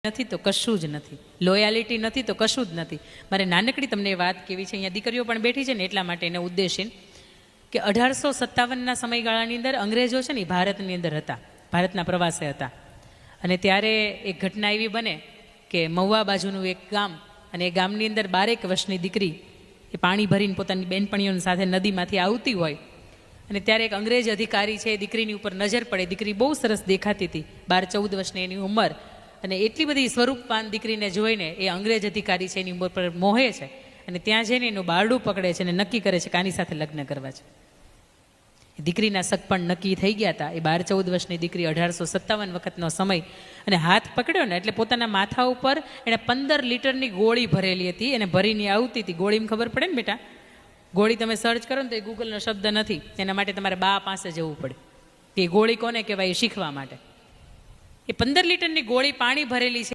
નથી તો કશું જ નથી, લોયાલિટી નથી તો કશું જ નથી. મારે નાનકડી તમને વાત કેવી છે, અહીંયા દીકરીઓ પણ બેઠી છે ને એટલા માટે એને ઉદ્દેશીને કે 1857ના સમયગાળાની અંદર અંગ્રેજો છે ને ભારતની અંદર હતા, ભારતના પ્રવાસે હતા. અને ત્યારે એક ઘટના એવી બને કે મહુવા બાજુનું એક ગામ, અને એ ગામની અંદર 12 વર્ષની દીકરી એ પાણી ભરીને પોતાની બેનપણીઓ સાથે નદીમાંથી આવતી હોય, અને ત્યારે એક અંગ્રેજ અધિકારી છે એ દીકરીની ઉપર નજર પડે. દીકરી બહુ સરસ દેખાતી હતી, 12-14 વર્ષની એની ઉંમર, અને એટલી બધી સ્વરૂપવાન દીકરીને જોઈને એ અંગ્રેજ અધિકારી છે એની ઉંમર પર મોહે છે, અને ત્યાં જઈને એનું બારડું પકડે છે અને નક્કી કરે છે કે આની સાથે લગ્ન કરવા છે. દીકરીના સગપણ નક્કી થઈ ગયા હતા. એ 12-14 વર્ષની દીકરી, 1857 વખતનો સમય, અને હાથ પકડ્યો ને એટલે પોતાના માથા ઉપર એણે 15 લીટરની ગોળી ભરેલી હતી, એને ભરીને આવતી હતી. ગોળીમાં ખબર પડે ને બેટા, ગોળી તમે સર્ચ કરો ને તો એ ગૂગલનો શબ્દ નથી, એના માટે તમારે બા પાસે જવું પડે કે ગોળી કોને કહેવાય એ શીખવા માટે. એ 15 લીટરની ગોળી પાણી ભરેલી છે.